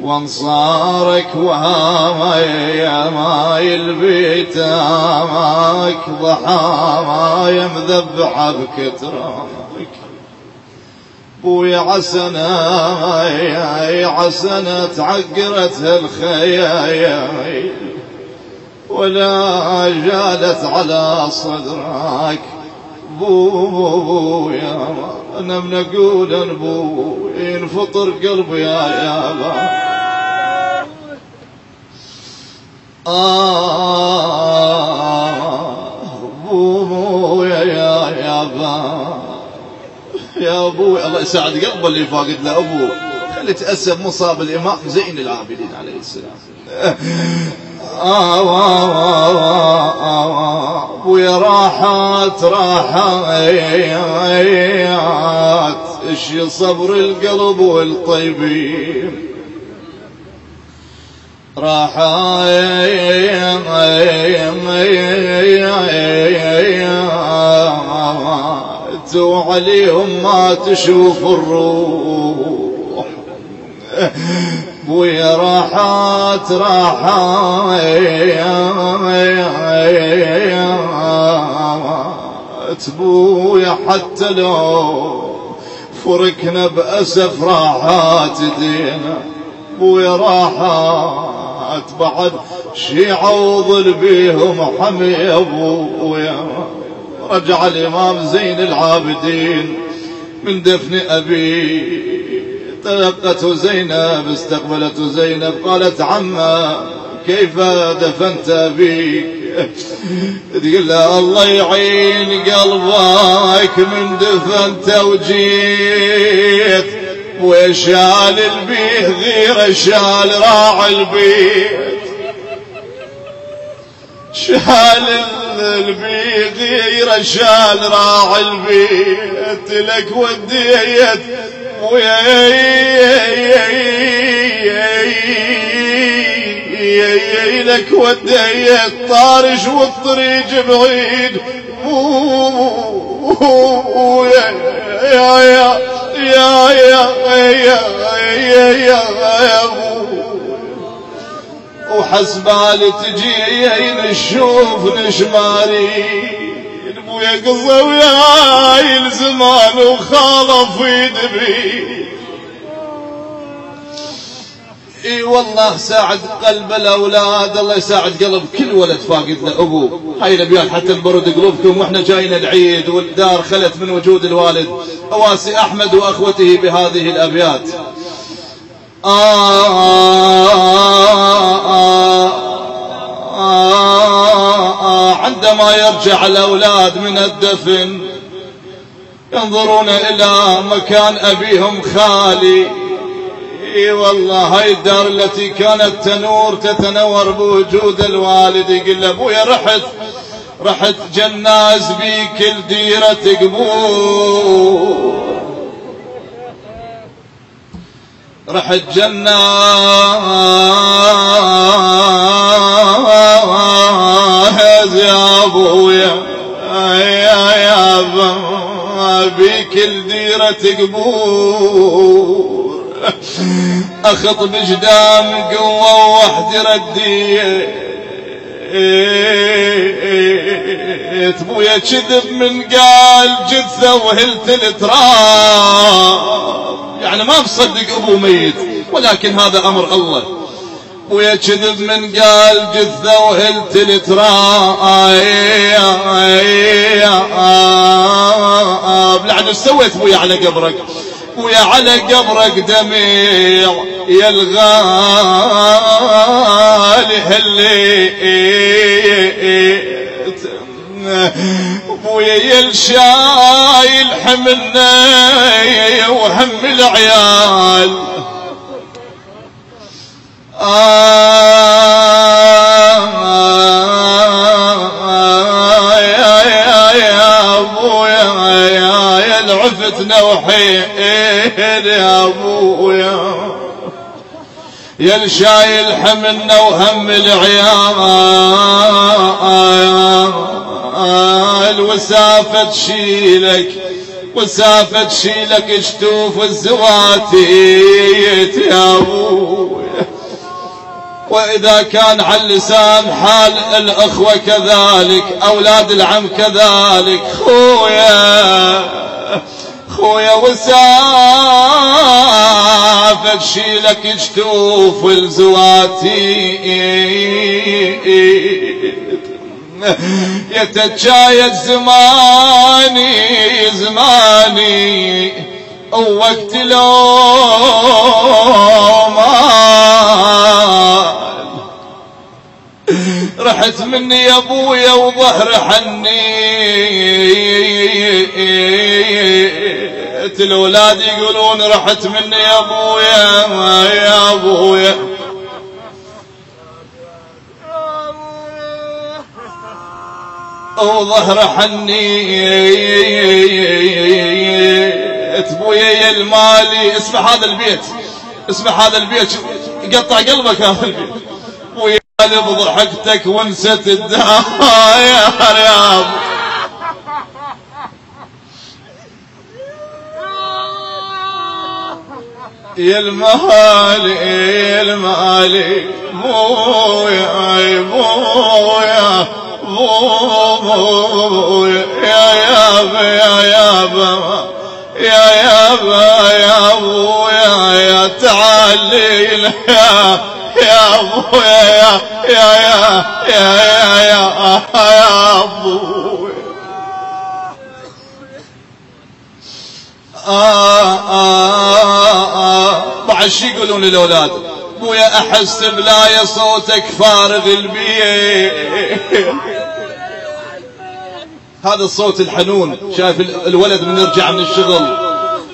وانصارك وهاي البيت اماك ضحايا مذبحة بكترك. بويا عسنة تعقرت الخيايا ولا جالت على صدرك. بويا انا من اقول بويا ينفطر قلبي يا يابا. بويا يا يابا يا ابوي الله يساعد قلبه اللي فاقد له ابوه. خلي تأسف مصاب الإمام زين العابدين عليه السلام. ويا راحات اشي صبر القلب والطيبين. وعليهم ما تشوف الروح. بويا راحات بويا حتى لو فرقنا بأسف راحات دينا. بويا راحات بعد شي عوض بيهم حمي ابويا. رجع الإمام زين العابدين من دفن أبي. تلقته زينب استقبلته زينب قالت عما كيف دفنت أبيك؟ تقول له الله يعين قلبك من دفنت وجيت وشال البيه غير شال راعي البيت. شال البيه غير شال راعي البيت. لك وديت لك وديت طارش والطريق بعيد. يا وحسبالي تجي نشوف نشماري. بويا قصة وياي الزمان وخالف يدبي. اي والله ساعد قلب الاولاد. الله يساعد قلب كل ولد فاقد له ابوه. هاي الابيات حتى نبرد قلوبكم واحنا جايين العيد والدار خلت من وجود الوالد. اواسي احمد واخوته بهذه الابيات. عندما يرجع الأولاد من الدفن ينظرون إلى مكان أبيهم خالي. اي والله هاي الدار التي كانت تتنور بوجود الوالد. يقول له ابويا رحت جناز بيك الديرة قبور. رحت جناز يا ابويا يا بيك الديرة قبور. اخط بجدام قوة وحدي رديت. بويا كذب من قال جثة وهلت التراب. يعني ما مصدق ابو ميت ولكن هذا امر الله. بويا كذب من قال جثة وهلت التراب. لعن سويت بويا على قبرك. ويا على قبرك دميع يا الغالي هليت. ويا يا الشايل حملنا وهم العيال. يا ابويا يا العفتنا وحيل يا ابويا يا الشايل حملنا وهم العيال. وسافة تشيلك شتوف الزواتيت يا ابويا. وإذا كان على اللسان حال الأخوة كذلك، أولاد العم كذلك، خويا وسافة شيلك جتوف الزواتي يتجايد زماني ووقت لو رحت مني يا ابويا وظهر حني، الأولاد يقولون رحت مني يا ابويا يا ابويا، وظهر حني ابويا يا المالي. اسمع هذا البيت، اسمع هذا البيت يقطع قلبك هذا البيت. ويا بضحكتك ونست الدار يا رياض، يا المالي بويا بويا بويا يا يابا يا يابا يا يابا يا ابويا يا تعالي يا ابويا يا ابويا. بعد شي يقولون للاولاد؟ ابويا احس بلايا صوتك فارغ البيت، هذا الصوت الحنون. شايف الولد من يرجع من الشغل،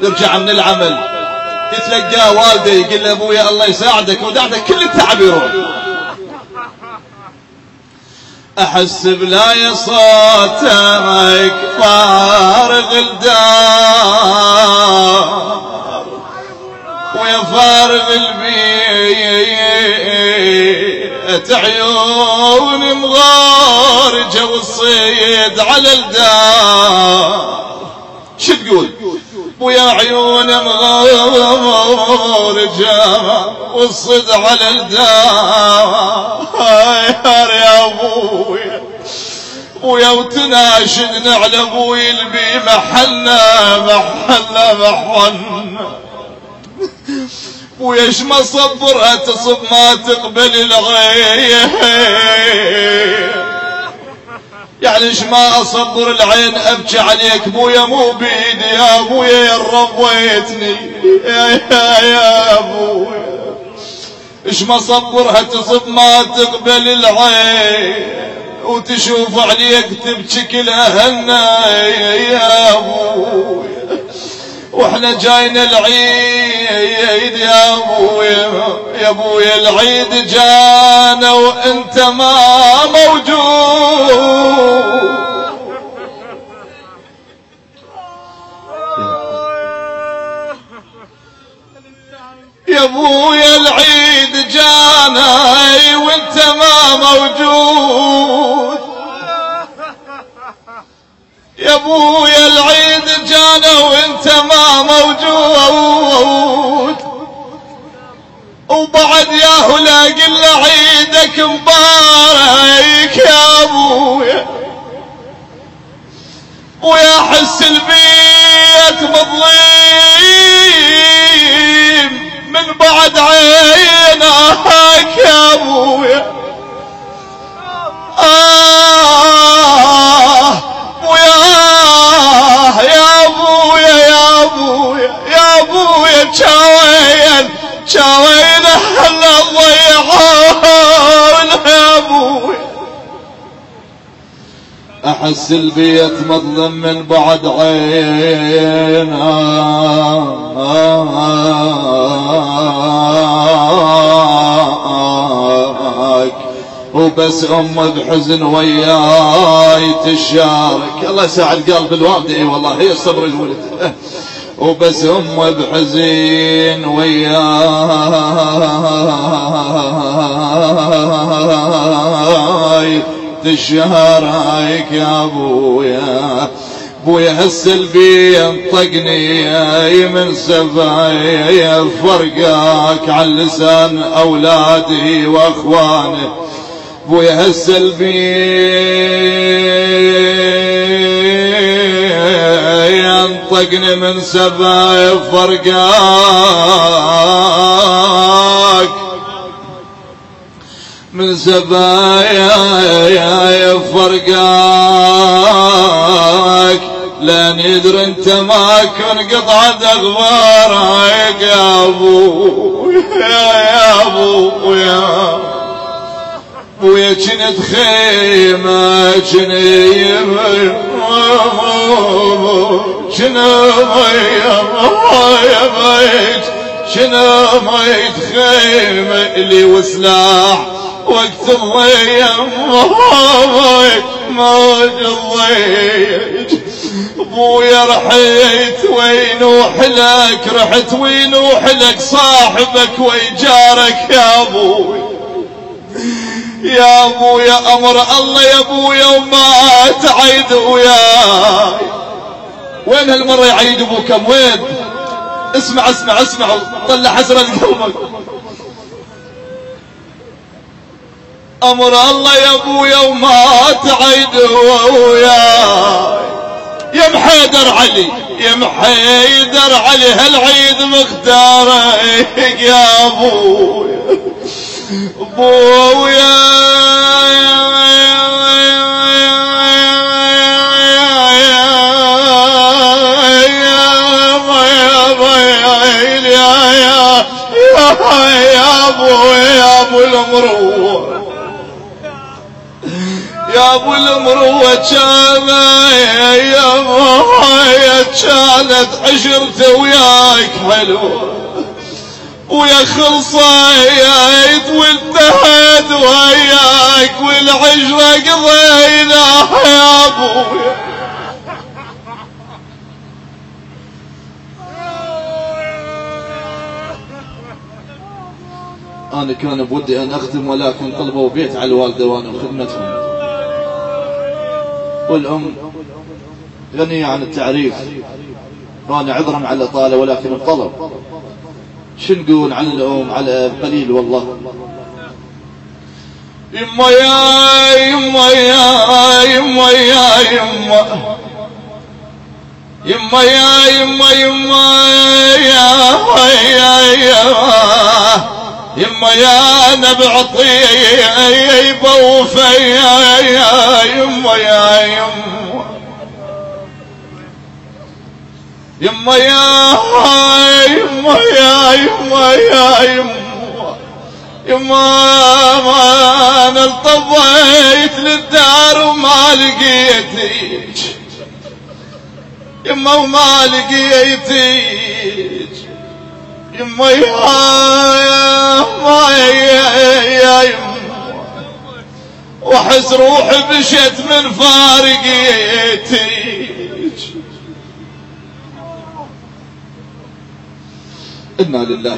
يرجع من العمل، يتلقاه والده يقول له ابويا الله يساعدك ودعتك كل التعب يروح. احس بلايا صوتك فارغ الدار ويا فارغ البيت، عيوني مغارجة والصيد على الدار. شو تقول؟ ويا عيوني مغارجة والصيد على الدار يا ابويا، ويا وتناشدنا على ابوي البي محلنا ويش ما صبرها تصب ما تقبل العين، يعني ايش ما اصبر العين ابكي عليك بويا مو بيدي يا ابويا يا ربيتني يا ابويا، ايش ما صبرها تصب ما تقبل العين وتشوف عليك تبكي كل اهلنا يا ابويا، واحنا جاينا العيد يا ابويا العيد جانا وانت ما موجود، يا ابويا العيد جانا وانت ما موجود، يا ابويا العيد جانا وانت ما موجود، وبعد يا هلا قل عيدك مبارك يا ابويا، ويا حس البيت مظليم من بعد عينك يا ابويا، شاوين هلا ضيعون يا ابويا، احس البيت مظلم من بعد عينك، وبس بحزن وياي تشارك. الله يساعد قلب الوالده، اي والله هي الصبر الولد، وبس بحزين وياي تشارك يا ابويا، بويا هالسلبي ينطقني من سبايا فرقاك عن لسان أولادي وأخواني. بويا هالسلبي ينطقني من سبايا فرقاك من سبايا فرقاك لان يدري انت ما كن قطعة اخبارك يا ابو يا ابو يا ويا كنت خيمة شنو ميت خيمة اللي وسلاح وقت الضيم موج الضيج. ابويا رحت وينوح لك رحت وينوح لك صاحبك ويجارك يا ابوي يا ابويا امر الله يا ابويا وما تعيد وياي. وين هالمرة يعيد ابوكم وين؟ اسمع اسمع اسمع طلع حسرة قلبك. امر الله يا ابويا وما تعيد وياي. يا محيدر علي يا محيدر علي هالعيد مختارك يا ابويا ابويا يا ابو المروه يا ابو المروه كانت عشرته وياك حلوه ويا خلصيت وانتهت وياك والعشره قضيناها يا ابويا. انا كان بودي ان اختم ولكن طلبوا بيت على الوالده وانا بخدمتهم. والام غنيه عن التعريف وانا عذرا على الاطاله ولكن الطلب شو نقول عن الام على قليل والله. يما يا يما يا يما يا يما يما يا يما يما يا يما يا نبع طيبه وفيا يا يما يا يما يما يا يما يا يما يا يما يما ما انا انطبيت للدار وما لقيتك يما وما لقيتك يما يا يما واحس روحي بشت من فارقيتك. إنا لله